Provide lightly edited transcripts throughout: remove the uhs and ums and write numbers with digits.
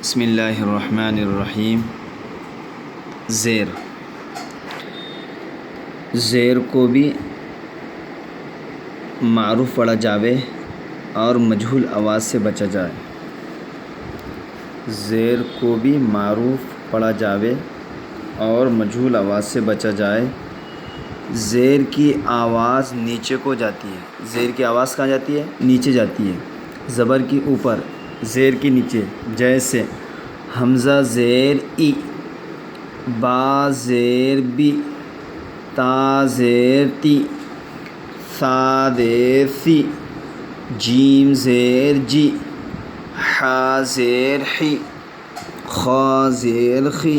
بسم اللہ الرحمن الرحیم۔ زیر کو بھی معروف پڑھا جاوے اور مجہول آواز سے بچا جائے۔ زیر کو بھی معروف پڑھا جاوے اور مجہول آواز سے بچا جائے۔ زیر کی آواز نیچے کو جاتی ہے۔ زیر کی آواز کہاں جاتی ہے؟ نیچے جاتی ہے۔ زبر کی اوپر، زیر کی نیچے، جیسے حمزہ زیر ای، با زیر بی، تا زیر تی، ثا زیر سی، جیم زیر جی، حا زیر حی، خا زیر خی،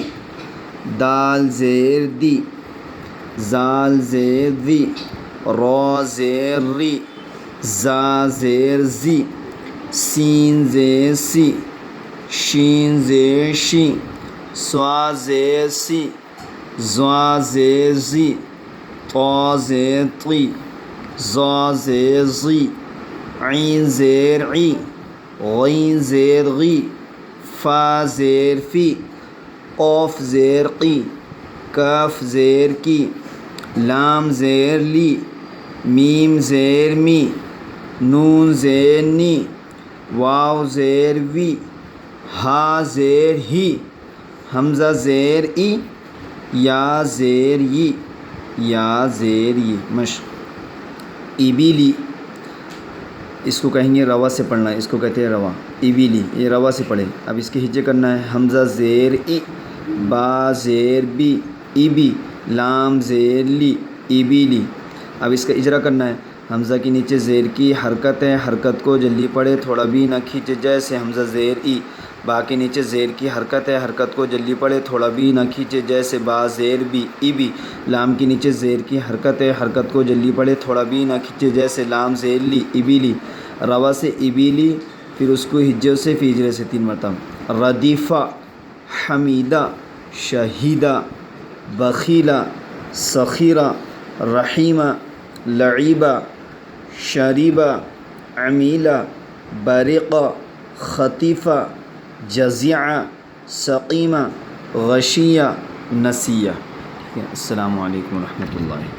دال زیر دی، زال زیر ذی، را زیر ری، زا زیر زی، سین زیر سی، شین زیر شی، صا زیر سی، زا زیر زی، طا زیر طی، ظا زیر ظی، عین زیر عی، غین زیر غی، فا زیر فی، قاف زیر قی، کاف زیر کی، لام زیر لی، میم زیر می، نون زیر نی، واو زیر وی، ہا زیر ہی، حمزہ زیر ای، یا زیر ی، یا زیر ی۔ مشق ایبیلی، اس کو کہیں گے روا سے پڑھنا ہے، اس کو کہتے ہیں روا۔ ایبیلی، یہ روا سے پڑھے۔ اب اس کے ہجے کرنا ہے۔ حمزہ زیر ای، با زیر بی، ایبی، لام زیر لی، ایبیلی۔ اب اس کا اجرا کرنا ہے۔ حمزہ کے نیچے زیر کی حرکت ہے، حرکت کو جلدی پڑھے، تھوڑا بھی نہ کھینچے، جیسے حمزہ زیر ای۔ با کے نیچے زیر کی حرکت ہے، حرکت کو جلدی پڑھے، تھوڑا بھی نہ کھینچے، جیسے با زیر بی، ایبی۔ لام کے نیچے زیر کی حرکت ہے، حرکت کو جلدی پڑھے، تھوڑا بھی نہ کھینچے، جیسے لام زیر لی، ایبیلی۔ روا سے ایبیلی، پھر اس کو ہجے سے پھر اجرے سے 3 مرتبہ۔ ردیفہ، حمیدہ، شہیدہ، بخیلہ، سخیرہ، رحیمہ، لعیبہ، شریبہ، عمیلہ، بریقہ، خطیفہ، جزیعہ، سقیمہ، غشیہ، نسیہ۔ السلام علیکم ورحمۃ اللہ۔